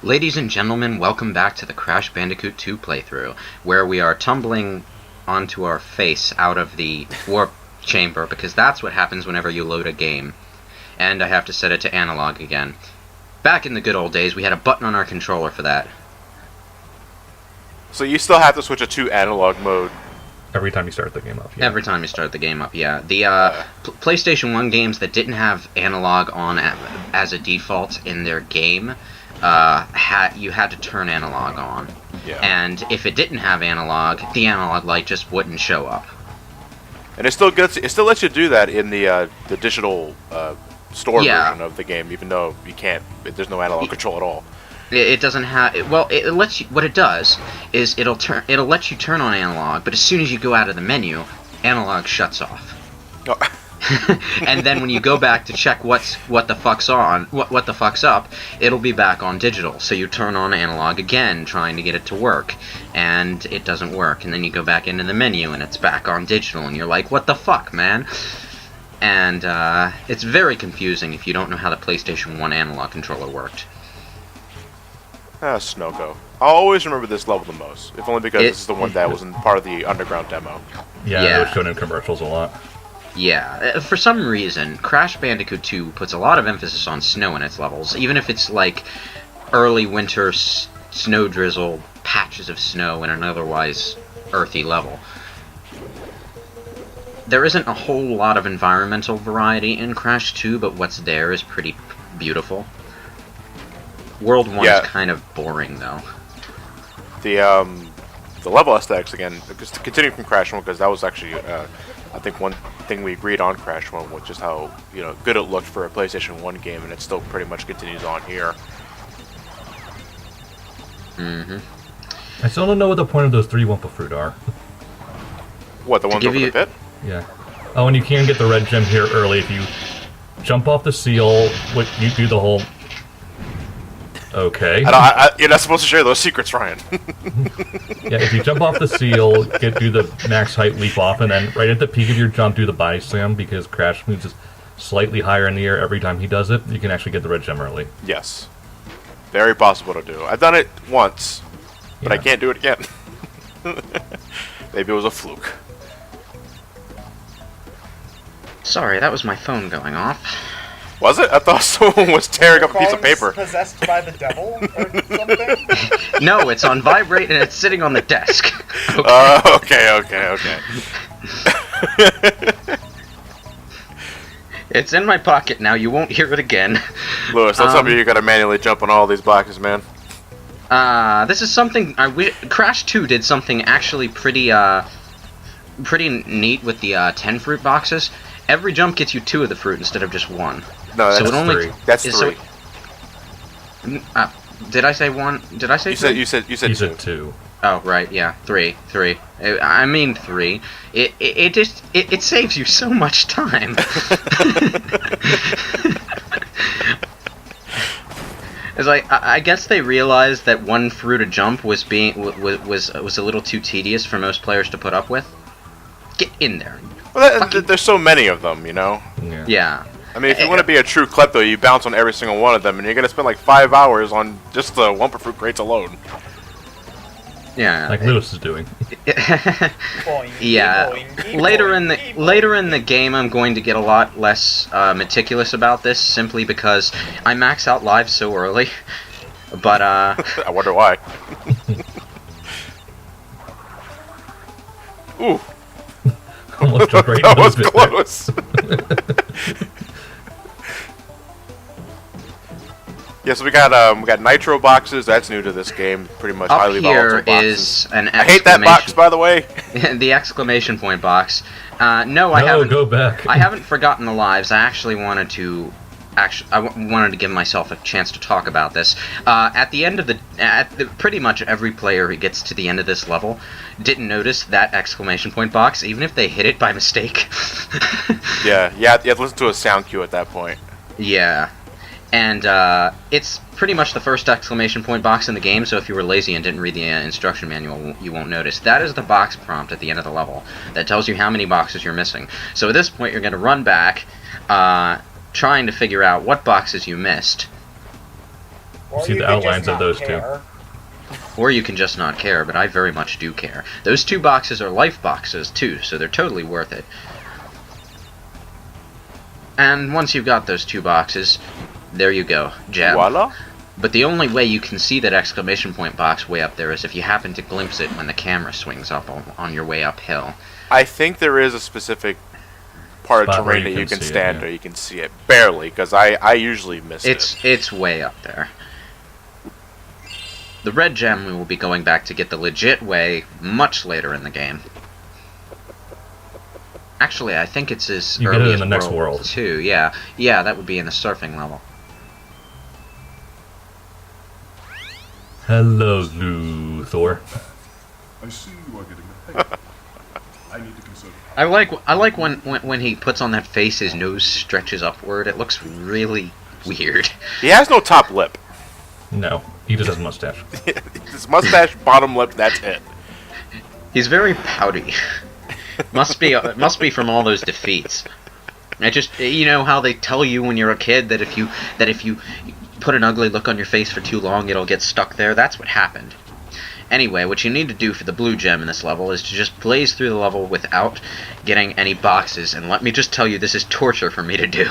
Ladies and gentlemen, welcome back to the Crash Bandicoot 2 playthrough, where we are tumbling onto our face out of the warp chamber, because that's what happens whenever you load a game. And I have to set it to analog again. Back in the good old days, we had a button on our controller for that. So you still have to switch it to analog mode. Every time you start the game up, yeah. Every time you start the game up, yeah. The PlayStation 1 games that didn't have analog on as a default in their game, you had to turn analog on. Yeah. And if it didn't have analog, the analog light just wouldn't show up. And it still lets you do that in the digital store version of the game, even though you can't. There's no analog control at all. It doesn't have. Well, it lets you. What it does is it'll let you turn on analog, but as soon as you go out of the menu, analog shuts off. Oh. And then when you go back to check what the fuck's up, it'll be back on digital. So you turn on analog again, trying to get it to work, and it doesn't work. And then you go back into the menu, and it's back on digital, and you're like, what the fuck, man? And it's very confusing if you don't know how the PlayStation 1 analog controller worked. Snoko. I'll always remember this level the most, if only because this is the one that was in part of the underground demo. Yeah, it was shown in commercials a lot. Yeah, for some reason, Crash Bandicoot 2 puts a lot of emphasis on snow in its levels, even if it's like early winter snow drizzle, patches of snow in an otherwise earthy level. There isn't a whole lot of environmental variety in Crash 2, but what's there is pretty beautiful. World 1 is kind of boring, though. The level aesthetics, again, just continuing from Crash 1, because that was actually, I think, one thing we agreed on Crash 1, which is how good it looked for a PlayStation 1 game, and it still pretty much continues on here. I still don't know what the point of those 3 Wumpa Fruit are. What, the ones over the pit? Yeah. Oh, and you can get the red gem here early if you jump off the seal, you do the whole... Okay. You're not supposed to share those secrets, Ryan. Yeah, if you jump off the seal, do the max height leap off, and then right at the peak of your jump, do the body slam, because Crash moves is slightly higher in the air every time he does it, you can actually get the red gem early. Yes. Very possible to do. I've done it once, but I can't do it again. Maybe it was a fluke. Sorry, that was my phone going off. Was it? I thought someone was tearing up a piece of paper. Possessed by the devil or something? No, it's on vibrate and it's sitting on the desk. Okay. It's in my pocket now. You won't hear it again. Lewis, don't tell me you gotta manually jump on all these boxes, man. This is something Crash 2 did something actually pretty neat with the 10 fruit boxes. Every jump gets you 2 of the fruit instead of just 1. No, that's 3. That's 3. Did I say 1? Did I say 3? You said 2. Oh, right, yeah, 3. I mean 3. It saves you so much time. It's like I guess they realized that 1 fruit a jump was a little too tedious for most players to put up with. Get in there. Well, there's so many of them, Yeah. I mean, if you want to be a true klepto, you bounce on every single one of them, and you're gonna spend like 5 hours on just the Wumpa Fruit crates alone. Yeah. Like Lewis is doing. Yeah. Later in the game, I'm going to get a lot less meticulous about this, simply because I max out lives so early. But I wonder why. Ooh. Almost jumped right that was into close. Yeah, so we got nitro boxes. That's new to this game. Pretty much up highly volatile boxes. Is an I hate that box, by the way. The exclamation point box. No, I go back. I haven't forgotten the lives. I actually wanted to. I wanted to give myself a chance to talk about this. At the end of pretty much every player who gets to the end of this level didn't notice that exclamation point box, even if they hit it by mistake. Yeah, you have to listen to a sound cue at that point. Yeah, and it's pretty much the first exclamation point box in the game, so if you were lazy and didn't read the instruction manual, you won't notice. That is the box prompt at the end of the level that tells you how many boxes you're missing. So at this point, you're going to run back, trying to figure out what boxes you missed. Or See you the could just outlines of not those care. Or you can just not care, but I very much do care. Those 2 boxes are life boxes, too, so they're totally worth it. And once you've got those 2 boxes, there you go. Gem. Voila. But the only way you can see that exclamation point box way up there is if you happen to glimpse it when the camera swings up on your way uphill. I think there is a specific part of Spot where terrain you that you can can see it, stand yeah. or you can see it. Barely, because I usually miss it. It's way up there. The red gem we will be going back to get the legit way much later in the game. Actually, I think it's as You early get it in as the next world. too. Yeah, that would be in the surfing level. Hello, Luthor. I see you are getting ahead. I need to consult. I like when he puts on that face, his nose stretches upward. It looks really weird. He has no top lip. No, he just has a mustache. His mustache, bottom lip, that's it. He's very pouty. Must be from all those defeats. I just, you know how they tell you when you're a kid that if you put an ugly look on your face for too long, it'll get stuck there? That's what happened. Anyway, what you need to do for the blue gem in this level is to just blaze through the level without getting any boxes, and let me just tell you, this is torture for me to do.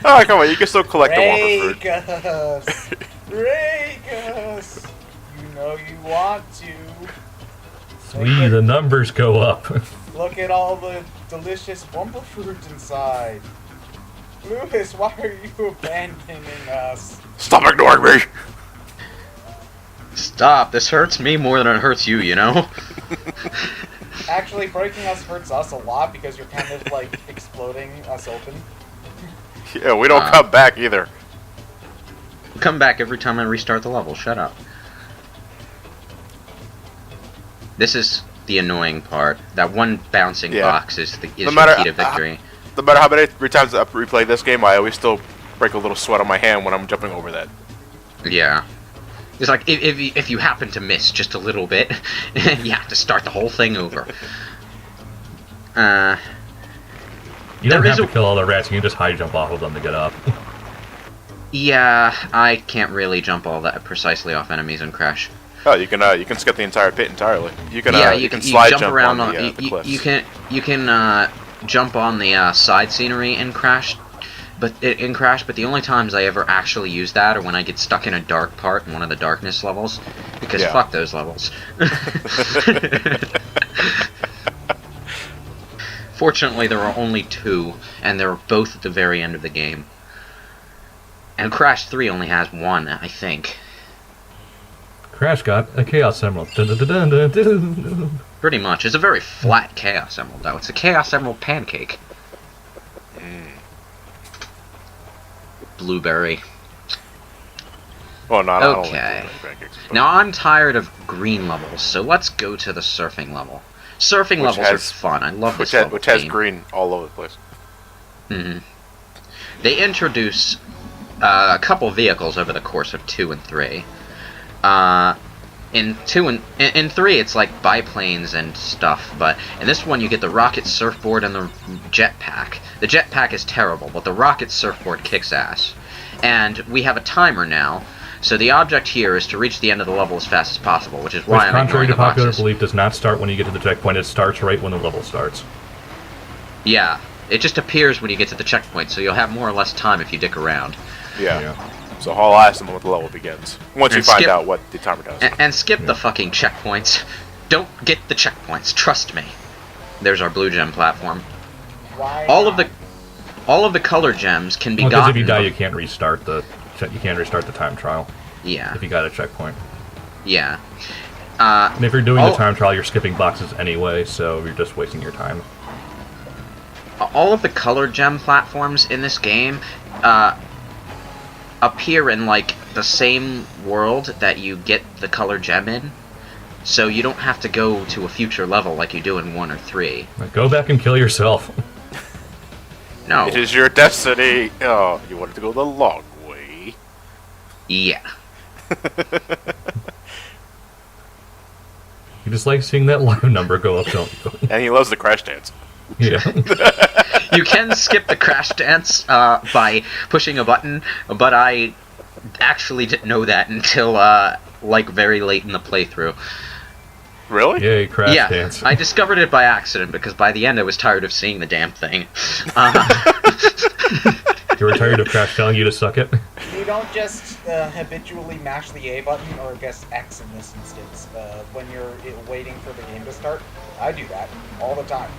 Oh, come on, you can still collect the Whopper fruit. Rake us! Rake us! You know you want to. Sweet, the numbers go up. Look at all the delicious Wumpa fruit inside. Lewis, why are you abandoning us? Stop ignoring me! Stop, this hurts me more than it hurts you, you know? Actually, breaking us hurts us a lot because you're kind of like exploding us open. Yeah, we don't come back either. Come back every time I restart the level, shut up. This is the annoying part. That one bouncing box is the key to victory. No matter how many times I replay this game, I always still break a little sweat on my hand when I'm jumping over that. Yeah. It's like, if you happen to miss just a little bit, you have to start the whole thing over. You don't have to kill all the rats, you can just high jump off of them to get up. Yeah, I can't really jump all that precisely off enemies in Crash. Oh, you can skip the entire pit entirely. You can you can you slide jump around on on the cliffs. you can jump on the side scenery in Crash, but the only times I ever actually use that are when I get stuck in a dark part in one of the darkness levels, because fuck those levels. Fortunately, there are only 2, and they're both at the very end of the game. And Crash 3 only has 1, I think. Crash got a Chaos Emerald. Dun, dun, dun, dun, dun, dun. Pretty much. It's a very flat Chaos Emerald, though. It's a Chaos Emerald pancake. Blueberry. Oh, no, I don't like Okay. blueberry pancakes, but- Now, I'm tired of green levels, so let's go to the surfing level. Surfing levels are fun. I love this level which has theme. green all over the place. They introduce a couple vehicles over the course of 2 and 3. In 3, it's like biplanes and stuff, but in this one you get the rocket surfboard and the jetpack. The jetpack is terrible, but the rocket surfboard kicks ass. And we have a timer now, so the object here is to reach the end of the level as fast as possible, which is why I'm contrary ignoring to the popular boxes. belief, does not start when you get to the checkpoint. It starts right when the level starts. Yeah, it just appears when you get to the checkpoint, so you'll have more or less time if you dick around. Yeah. So I'll ask them when the level begins. Once you And find skip- out what the timer does. And skip the fucking checkpoints. Don't get the checkpoints, trust me. There's our blue gem platform. Why All not? of the color gems can be Because if gotten. you die, you can't restart the time trial. Yeah, If you got a checkpoint. yeah. And if you're doing all- the time trial, you're skipping boxes anyway, so you're just wasting your time. All of the color gem platforms in this game appear in like the same world that you get the color gem in, so you don't have to go to a future level like you do in 1 or 3. Like, go back and kill yourself. No. It is your destiny. Oh, you wanted to go the long way. Yeah. You just like seeing that live number go up, don't you? And he loves the crash dance. Yeah. You can skip the crash dance by pushing a button, but I actually didn't know that until like very late in the playthrough. Really? Yay, Crash Yeah, Dance. I discovered it by accident because by the end I was tired of seeing the damn thing. You were tired of Crash telling you to suck it? You don't just habitually mash the A button, or I guess X in this instance, when you're waiting for the game to start. I do that all the time.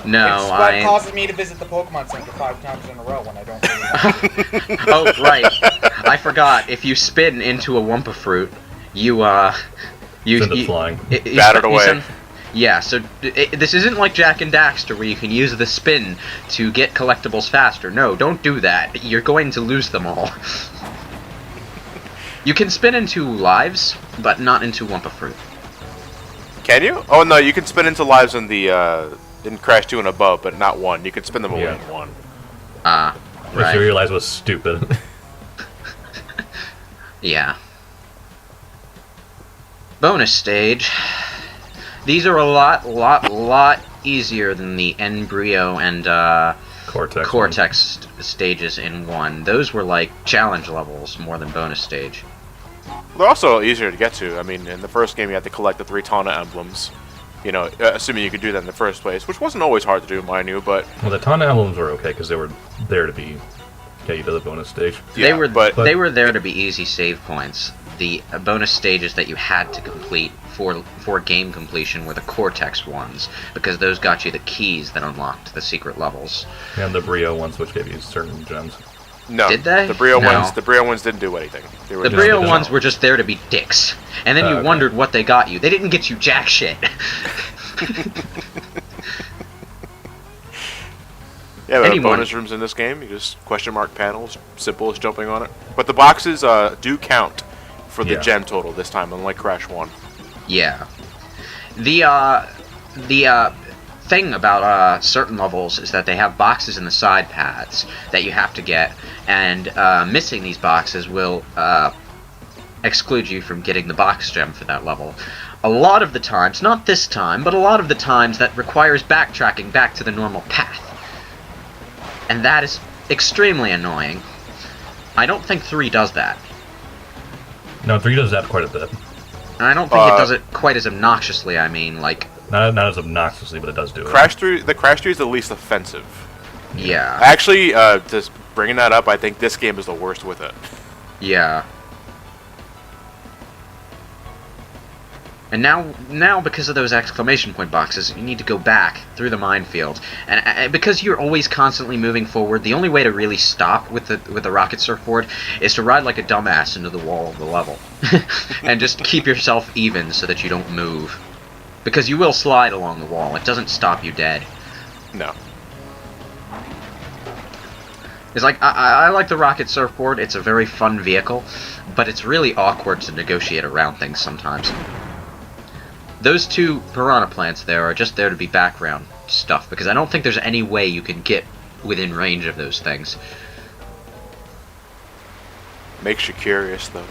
No, It's what causes me to visit the Pokemon Center 5 times in a row when I don't really want to. Oh, right. I forgot. If you spin into a Wumpa fruit, you Send it flying. Battered away. Yeah, so this isn't like Jak and Daxter where you can use the spin to get collectibles faster. No, don't do that. You're going to lose them all. You can spin into lives, but not into Wumpa fruit. Can you? Oh no, you can spin into lives in the in Crash 2 and above, but not 1. You can spin them away in 1. Which you realize was stupid. Yeah. Bonus stage. These are a lot easier than the Embryo and Cortex stages in 1. Those were like challenge levels more than bonus stage. They're also easier to get to. I mean, in the first game you had to collect the 3 Tana emblems. You know, assuming you could do that in the first place, which wasn't always hard to do, mind you, but... Well, the Tana emblems were okay, because they were there to get you to the bonus stage. Yeah, they were there to be easy save points. The bonus stages that you had to complete for game completion were the Cortex ones, because those got you the keys that unlocked the secret levels. And the Brio ones, which gave you certain gems. No. Did they? The Brio No. ones didn't do anything. They were The just- Brio ones were just there to be dicks. And then you Okay. wondered what they got you. They didn't get you jack shit. Yeah, there are Anyone- bonus rooms in this game. You just question mark panels, simple as jumping on it. But the boxes do count for the Yeah. gem total this time, unlike Crash 1. Yeah. The thing about certain levels is that they have boxes in the side paths that you have to get, and missing these boxes will exclude you from getting the box gem for that level. A lot of the times, not this time, but a lot of the times that requires backtracking back to the normal path. And that is extremely annoying. I don't think 3 does that. No, 3 does that quite a bit. And I don't think it does it quite as obnoxiously, I mean, like... Not as obnoxiously, but it does do it. The Crash 3 is the least offensive. Yeah. Actually, just bringing that up, I think this game is the worst with it. Yeah. And now because of those exclamation point boxes, you need to go back through the minefield. And because you're always constantly moving forward, the only way to really stop with the rocket surfboard is to ride like a dumbass into the wall of the level. And just keep yourself even so that you don't move. Because you will slide along the wall. It doesn't stop you dead. No. It's like, I like the rocket surfboard. It's a very fun vehicle. But it's really awkward to negotiate around things sometimes. Those 2 piranha plants there are just there to be background stuff, because I don't think there's any way you can get within range of those things. Makes you curious, though.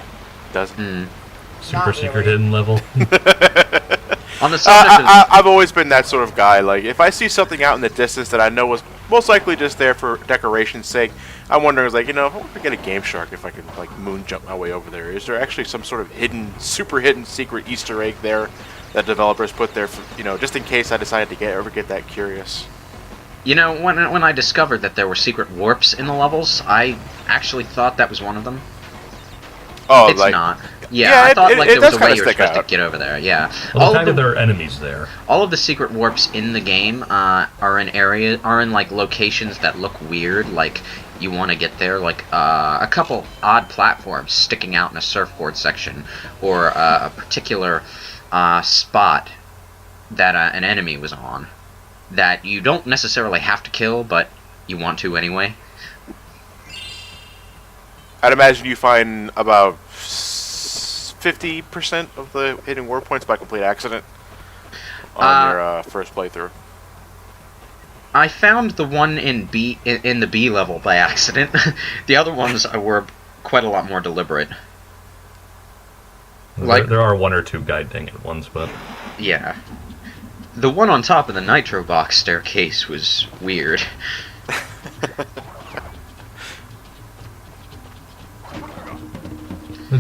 Doesn't it? Super Not secret really. hidden level. On the subject of... I've always been that sort of guy. Like, if I see something out in the distance that I know was most likely just there for decoration's sake, I'm wondering, like, you know, if I get a Game Shark, if I could, like, moon jump my way over there. Is there actually some sort of super hidden secret Easter egg there that developers put there, for, you know, just in case I decided to ever get that curious? You know, when I discovered that there were secret warps in the levels, I actually thought that was one of them. Oh, It's like, not. Yeah, Yeah, I thought it like there was does a way kinda you were stick supposed to out. get over there. Yeah. Well, the fact that there are enemies there. All of the secret warps in the game are in like locations that look weird. Like you want to get there, like a couple odd platforms sticking out in a surfboard section, or a particular spot that an enemy was on that you don't necessarily have to kill, but you want to anyway. I'd imagine you find about 50% of the hidden warp points by complete accident on your first playthrough. I found the one in the B level by accident. The other ones were quite a lot more deliberate. Like- There are 1 or 2 guiding at ones, but Yeah. The one on top of the Nitro Box staircase was weird.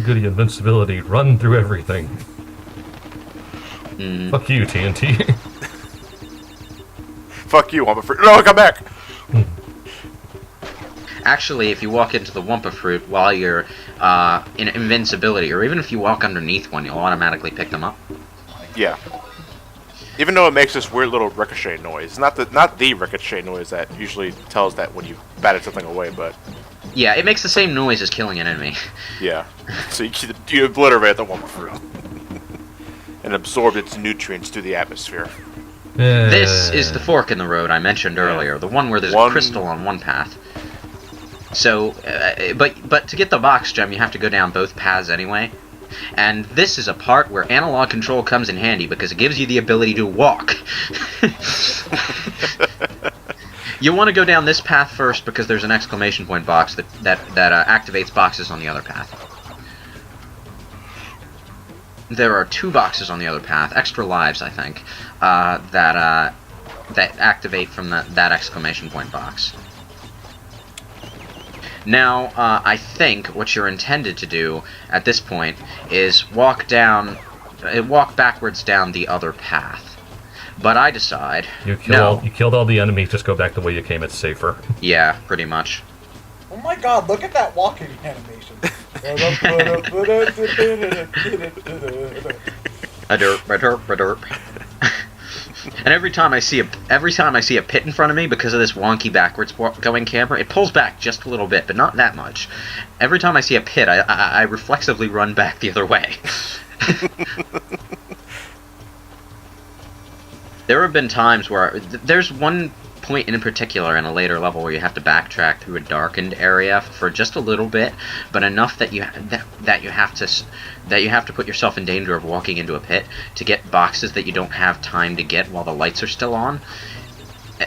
goody invincibility. Run through everything. Fuck you, TNT. Fuck you, I'm a freak. No, come back! Actually, if you walk into the Wumpa Fruit while you're in invincibility, or even if you walk underneath one, you'll automatically pick them up. Yeah. Even though it makes this weird little ricochet noise. Not the ricochet noise that usually tells that when you batted something away, but... Yeah, it makes the same noise as killing an enemy. Yeah. So you obliterate the Wumpa Fruit. And absorb its nutrients through the atmosphere. This is the fork in the road I mentioned earlier, the one where there's a crystal on one path. So, but to get the box gem, you have to go down both paths anyway. And this is a part where analog control comes in handy because it gives you the ability to walk. You want to go down this path first because there's an exclamation point box that activates boxes on the other path. There are 2 boxes on the other path, extra lives, I think, that activate from that exclamation point box. Now, I think what you're intended to do at this point is walk backwards down the other path. But I decide, you killed all the enemies, just go back the way you came, it's safer. Yeah, pretty much. Oh my god, look at that walking animation. A derp. And every time I see a pit in front of me, because of this wonky backwards going camera, it pulls back just a little bit, but not that much. Every time I see a pit, I reflexively run back the other way. There have been times where there's one point in particular in a later level where you have to backtrack through a darkened area for just a little bit, but enough that you have to put yourself in danger of walking into a pit to get boxes that you don't have time to get while the lights are still on.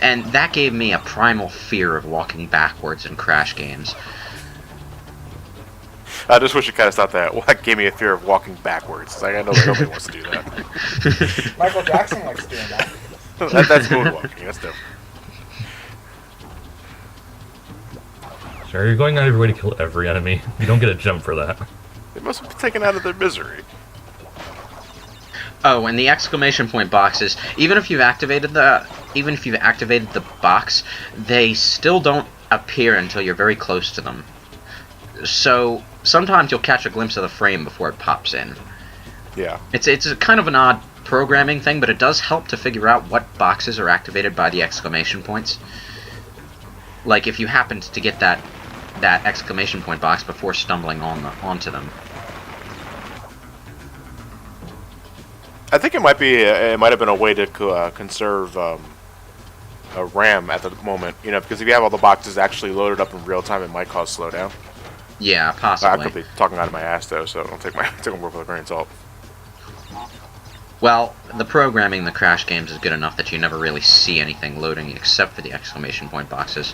And that gave me a primal fear of walking backwards in Crash games. I just wish you kind of stopped that. Well, that gave me a fear of walking backwards. Like, I know nobody wants to do that. Michael Jackson likes doing that. That's moonwalking. That's different. Sure, you're going out of your way to kill every enemy. You don't get a gem for that. They must be taken out of their misery. Oh, and the exclamation point boxes, even if you've activated the box, they still don't appear until you're very close to them. So sometimes you'll catch a glimpse of the frame before it pops in. Yeah. It's a kind of an odd programming thing, but it does help to figure out what boxes are activated by the exclamation points. Like if you happened to get that exclamation point box before stumbling onto them. I think it might have been a way to conserve a RAM at the moment, you know, because if you have all the boxes actually loaded up in real time, it might cause slowdown. Yeah, I possibly. could be talking out of my ass though, so don't take my word with a grain of salt. Well, the programming in the Crash games is good enough that you never really see anything loading except for the exclamation point boxes.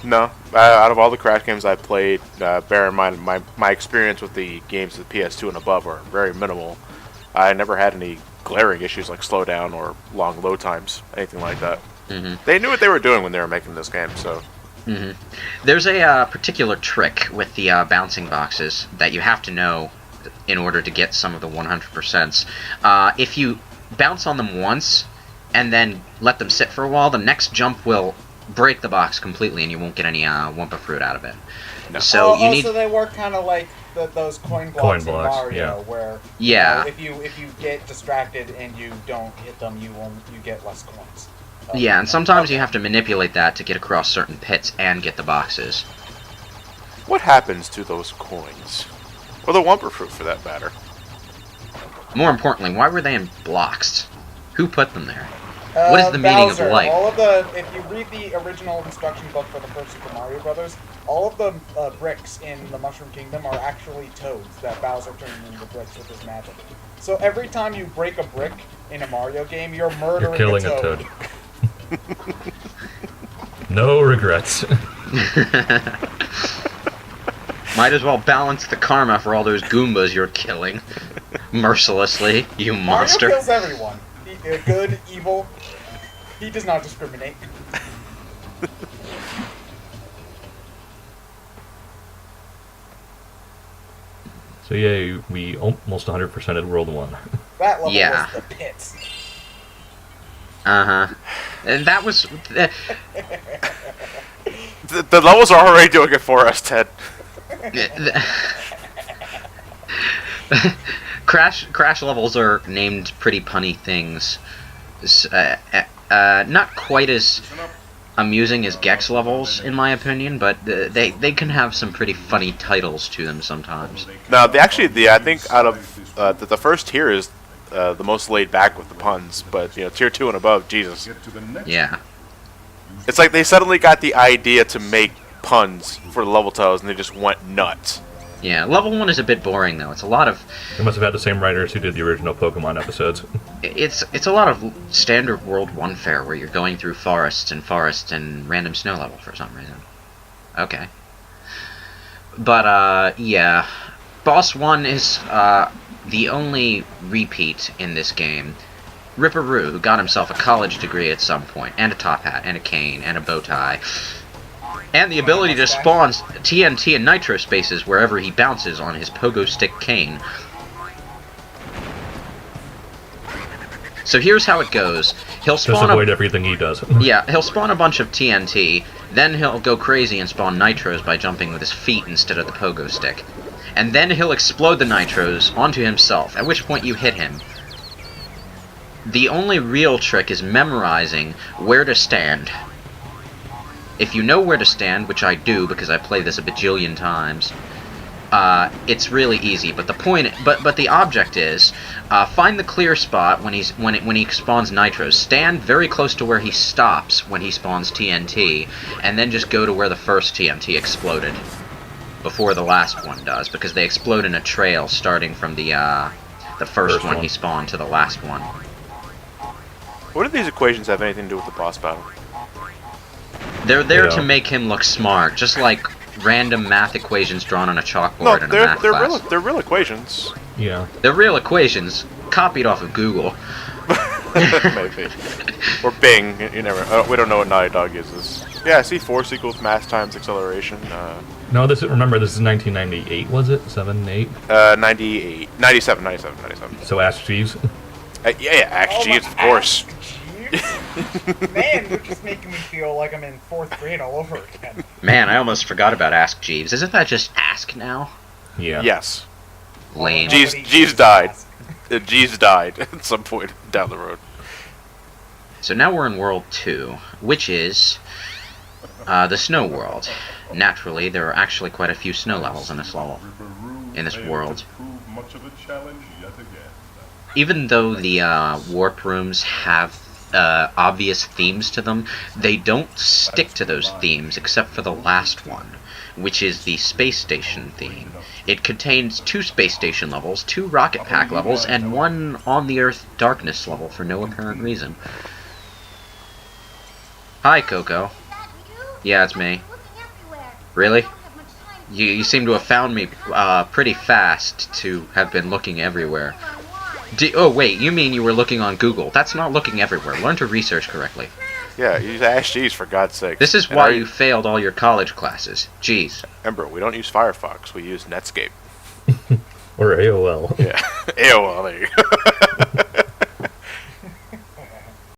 No, out of all the Crash games I've played, bear in mind my experience with the games of the PS2 and above are very minimal. I never had any glaring issues like slowdown or long load times, anything like that. Mm-hmm. They knew what they were doing when they were making this game, so... Mm-hmm. There's a particular trick with the bouncing boxes that you have to know in order to get some of the 100%. If you bounce on them once and then let them sit for a while, the next jump will break the box completely and you won't get any Wumpa Fruit out of it. No. So you need... So they work kind of like those coin blocks in Mario, where if you get distracted and you don't hit them, you get less coins. Yeah, and sometimes you have to manipulate that to get across certain pits and get the boxes. What happens to those coins? Or the Wumpa Fruit, for that matter? More importantly, why were they in blocks? Who put them there? What is the meaning of life? If you read the original instruction book for the first Super Mario Brothers, all of the bricks in the Mushroom Kingdom are actually toads that Bowser turned into bricks with his magic. So every time you break a brick in a Mario game, you're murdering killing a a toad. toad. No regrets. Might as well balance the karma for all those Goombas you're killing. Mercilessly, you monster. Mario kills everyone. Good, evil. He does not discriminate. So yeah, we almost 100%ed World 1. That level Yeah. was the pits. Uh-huh. And that was... The levels are already doing it for us, Ted. Crash levels are named pretty punny things. Not quite as amusing as Gex levels, in my opinion, but they can have some pretty funny titles to them sometimes. Now, I think out of the first tier is the most laid back with the puns, but tier 2 and above, Jesus. Get to the next. Yeah. It's like they suddenly got the idea to make puns for the level titles, and they just went nuts. Yeah, level 1 is a bit boring, though. It's a lot of... They must have had the same writers who did the original Pokemon episodes. It's a lot of standard World 1 fare where you're going through forests and random snow level for some reason. Okay. But, yeah. Boss 1 is, the only repeat in this game. Ripperoo, who got himself a college degree at some point, and a top hat, and a cane, and a bow tie, and the ability to spawn TNT and nitro spaces wherever he bounces on his pogo stick cane. So here's how it goes. He'll Just spawn avoid everything he does. Yeah, he'll spawn a bunch of TNT, then he'll go crazy and spawn nitros by jumping with his feet instead of the pogo stick. And then he'll explode the nitros onto himself, at which point you hit him. The only real trick is memorizing where to stand. If you know where to stand, which I do because I play this a bajillion times, it's really easy. But the object is find the clear spot when he spawns nitros. Stand very close to where he stops when he spawns TNT, and then just go to where the first TNT exploded before the last one does, because they explode in a trail starting from the first one he spawned to the last one. What do these equations have anything to do with the boss battle? They're there Yeah. to make him look smart, just like random math equations drawn on a chalkboard No, in a math class. they're real equations. Yeah. They're real equations, copied off of Google. Maybe. Or Bing. You never. We don't know what Naughty Dog uses. Yeah, see, force equals mass times acceleration. No, remember, this is 1998, was it? 7, 8? 98, 97. So Ask Jeeves. Yeah, actually, of course. Man, you're just making me feel like I'm in 4th grade all over again. Man, I almost forgot about Ask Jeeves. Isn't that just Ask now? Yeah. Yes. Lame. Jeeves died. Jeeves died at some point down the road. So now we're in World 2, which is the Snow World. Naturally, there are actually quite a few snow levels in this level. In this world. Prove much of a challenge yet again. Even though the warp rooms have obvious themes to them, they don't stick to those themes except for the last one, which is the space station theme. It contains 2 space station levels, 2 rocket pack levels, and 1 on-the-Earth darkness level for no apparent reason. Hi, Coco. Yeah, it's me. Really? You seem to have found me pretty fast to have been looking everywhere. Oh, wait, you mean you were looking on Google. That's not looking everywhere. Learn to research correctly. Yeah, use Ask Jeeves for God's sake. This is why you failed all your college classes. Jeez. Remember, we don't use Firefox. We use Netscape. Or AOL. Yeah. AOL, there you go.